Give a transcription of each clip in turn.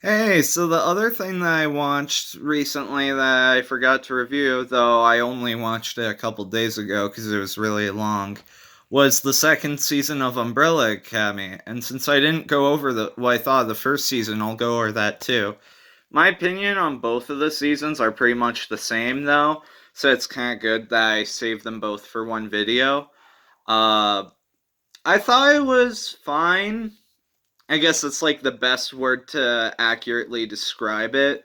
Hey, so the other thing that I watched recently that I forgot to review, though I only watched it a couple days ago because it was really long, was the second season of Umbrella Academy. And since I didn't go over what I thought of the first season, I'll go over that too. My opinion on both of the seasons are pretty much the same, though, so it's kind of good that I saved them both for one video. Uh, I thought it was fine. I guess it's like the best word to accurately describe it.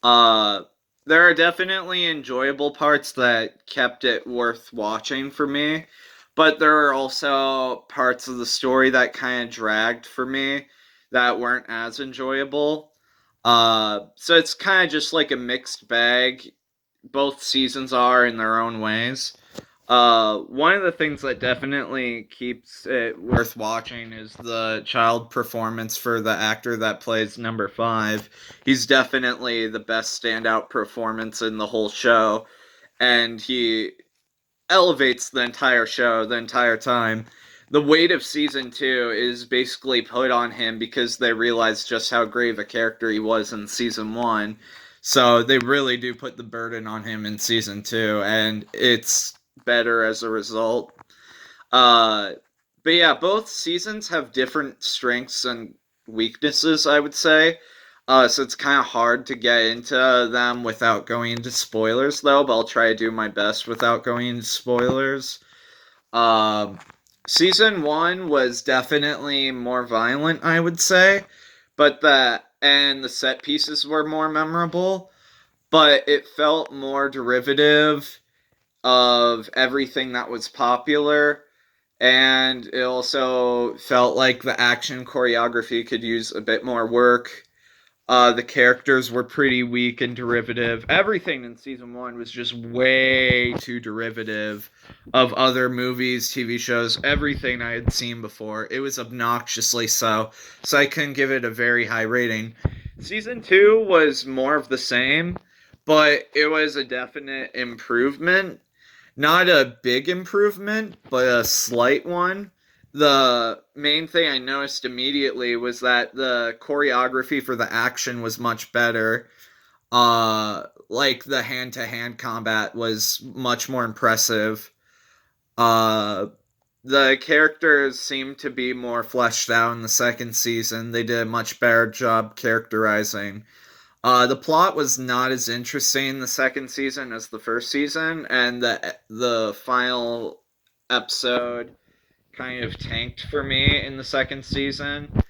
Uh, there are definitely enjoyable parts that kept it worth watching for me, but there are also parts of the story that kind of dragged for me that weren't as enjoyable. So it's kind of just like a mixed bag. Both seasons are in their own ways. One of the things that definitely keeps it worth watching is the child performance for the actor that plays number five. He's definitely the best standout performance in the whole show, and he elevates the entire show the entire time. The weight of season two is basically put on him because they realized just how great of a character he was in season one. So they really do put the burden on him in season two, and it's better as a result. Uh, but yeah, both seasons have different strengths and weaknesses, I would say. So it's kind of hard to get into them without going into spoilers, though. But I'll try to do my best without going into spoilers. Um, Season one was definitely more violent, I would say, but the set pieces were more memorable. But it felt more derivative of everything that was popular, and it also felt like the action choreography could use a bit more work. The characters were pretty weak and derivative. Everything in season one was just way too derivative of other movies, TV shows, everything I had seen before. It was obnoxiously so. So I couldn't give it a very high rating. Season two was more of the same, but it was a definite improvement. Not a big improvement, but a slight one. The main thing I noticed immediately was that the choreography for the action was much better. Like the hand to hand combat was much more impressive. Uh, the characters seemed to be more fleshed out in the second season. They did a much better job characterizing. The plot was not as interesting in the second season as the first season, and the final episode kind of tanked for me in the second season.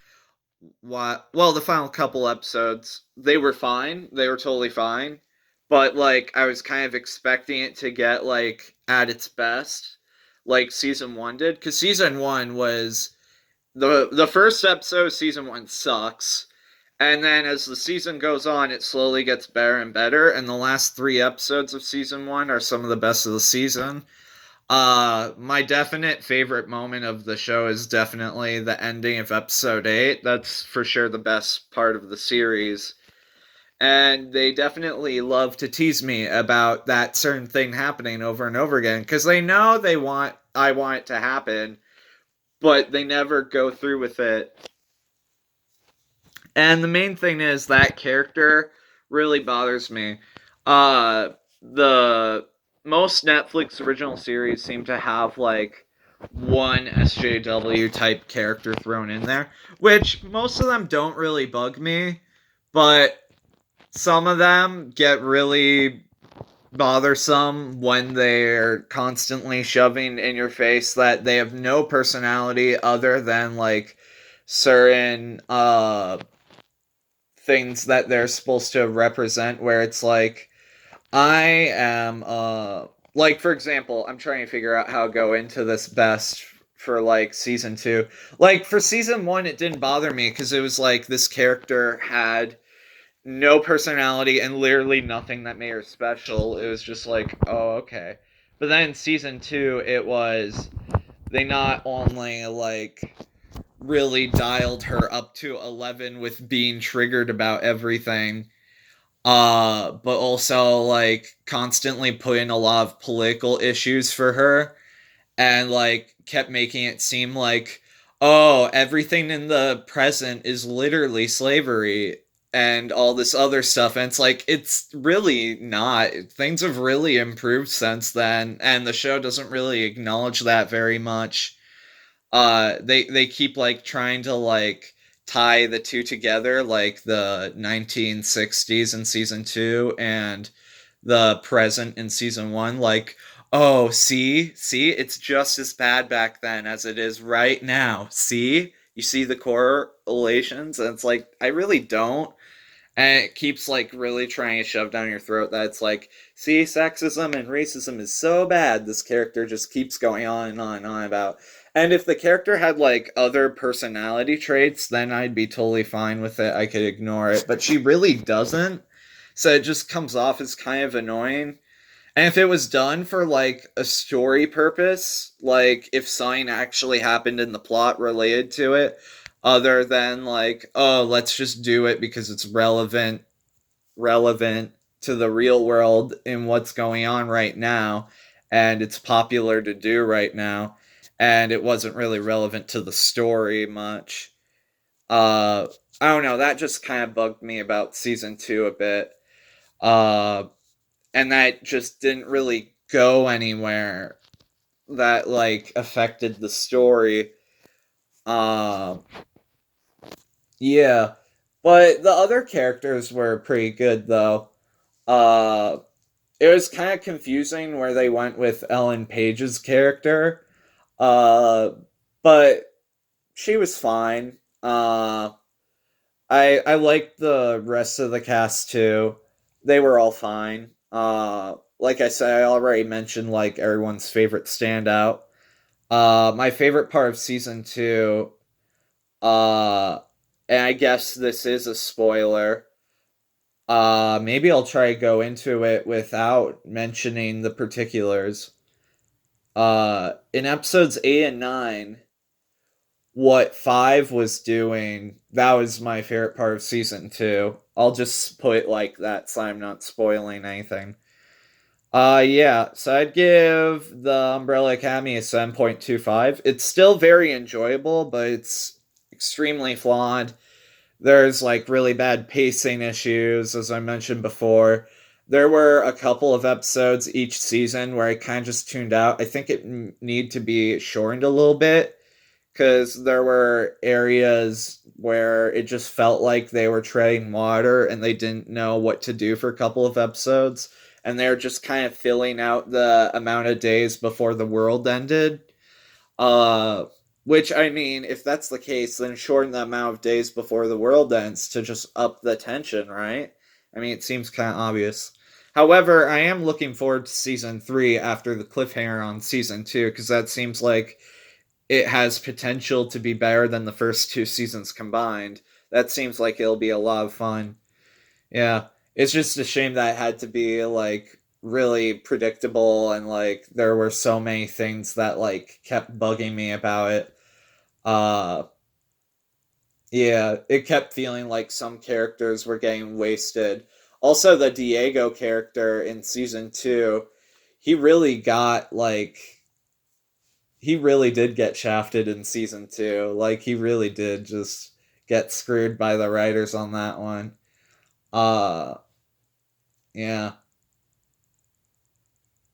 What? Well, the final couple episodes they were fine. They were totally fine, but like I was kind of expecting it to get like at its best, like season one did, because season one was the first episode of season one sucks, and then as the season goes on, it slowly gets better and better. And the last three episodes of season one are some of the best of the season. My definite favorite moment of the show is definitely the ending of episode eight. That's for sure the best part of the series. And they definitely love to tease me about that certain thing happening over and over again because they know I want it to happen, but they never go through with it. And the main thing is that character really bothers me. The most Netflix original series seem to have like one SJW type character thrown in there, which most of them don't really bug me, but some of them get really bothersome when they're constantly shoving in your face that they have no personality other than like certain things that they're supposed to represent, where it's like I am like for example, I'm trying to figure out how to go into this best for like season 2. Like for season 1 it didn't bother me cuz it was like this character had no personality and literally nothing that made her special. It was just like, oh, okay. But then in season 2 it was they not only like really dialed her up to 11 with being triggered about everything, but also like constantly put in a lot of political issues for her, and like kept making it seem like, oh, everything in the present is literally slavery. and all this other stuff, and it's like it's really not. Things have really improved since then, and the show doesn't really acknowledge that very much. They keep like trying to like tie the two together, like the 1960s in season 2 and the present in season 1, like, oh, see, it's just as bad back then as it is right now. See, you see the correlations, and it's like I really don't. And it keeps like really trying to shove down your throat that it's like, see, sexism and racism is so bad. This character just keeps going on and on and on about. And if the character had like other personality traits, then I'd be totally fine with it. I could ignore it. But she really doesn't. So it just comes off as kind of annoying. And if it was done for like a story purpose, like if something actually happened in the plot related to it, other than like, oh, let's just do it because it's relevant to the real world and what's going on right now, and it's popular to do right now, and it wasn't really relevant to the story much. Uh I don't know, that just kind of bugged me about season 2 a bit. Uh and that just didn't really go anywhere that like affected the story. Uh, yeah, but the other characters were pretty good though. Uh, it was kind of confusing where they went with Ellen Page's character. Uh, but she was fine. I liked the rest of the cast too. They were all fine. Like I said, I already mentioned like everyone's favorite standout. My favorite part of season 2, uh, and I guess this is a spoiler. Maybe I'll try to go into it without mentioning the particulars. In episodes 8 and 9, what Five was doing, that was my favorite part of season 2. I'll just put it like that so I'm not spoiling anything. Yeah, so I'd give the Umbrella Academy a 7.25. It's still very enjoyable, but it's extremely flawed. There's like really bad pacing issues, as I mentioned before. There were a couple of episodes each season where I kind of just tuned out. I think it need to be shortened a little bit because there were areas where it just felt like they were treading water and they didn't know what to do for a couple of episodes, and they're just kind of filling out the amount of days before the world ended. uh which, I mean, if that's the case, then shorten the amount of days before the world ends to just up the tension, right? I mean, it seems kind of obvious. However, I am looking forward to season 3 after the cliffhanger on season 2 because that seems like it has potential to be better than the first 2 seasons combined. That seems like it'll be a lot of fun. Yeah, it's just a shame that it had to be like really predictable, and like there were so many things that like kept bugging me about it. Uh yeah, it kept feeling like some characters were getting wasted. Also, the Diego character in season 2, he really got like he really did get shafted in season 2. Like he really did just get screwed by the writers on that one. Uh yeah.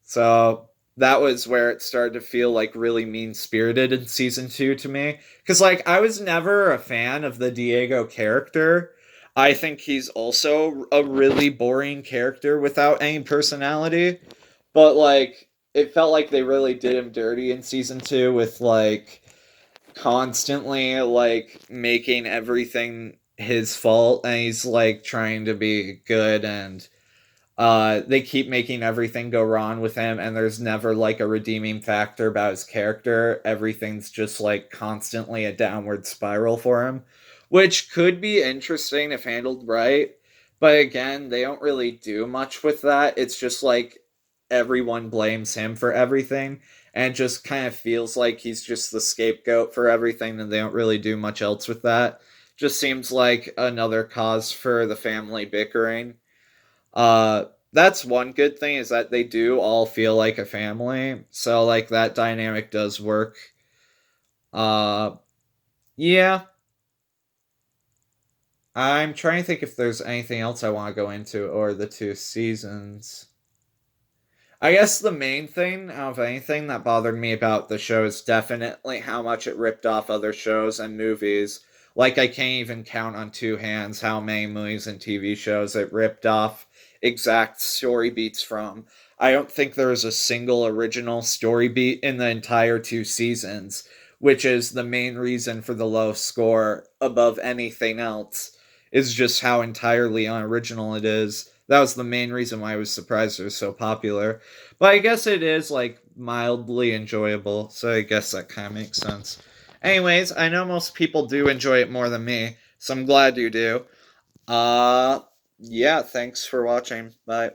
So that was where it started to feel like really mean spirited in season 2 to me. Because, like, I was never a fan of the Diego character. I think he's also a really boring character without any personality. But, like, it felt like they really did him dirty in season 2 with, like, constantly, like, making everything his fault. And he's, like, trying to be good, and they keep making everything go wrong with him, and there's never like a redeeming factor about his character. Everything's just like constantly a downward spiral for him, which could be interesting if handled right. But again, they don't really do much with that. It's just like everyone blames him for everything, and it just kind of feels like he's just the scapegoat for everything, and they don't really do much else with that. Just seems like another cause for the family bickering. That's one good thing, is that they do all feel like a family. So like that dynamic does work. Uh yeah. I'm trying to think if there's anything else I want to go into or the two seasons. I guess the main thing out of anything that bothered me about the show is definitely how much it ripped off other shows and movies. Like, I can't even count on two hands how many movies and TV shows it ripped off exact story beats from. I don't think there is a single original story beat in the entire two seasons, which is the main reason for the low score above anything else, is just how entirely unoriginal it is. That was the main reason why I was surprised it was so popular. But I guess it is like mildly enjoyable, so I guess that kind of makes sense. Anyways, I know most people do enjoy it more than me, so I'm glad you do. Uh yeah, thanks for watching. Bye.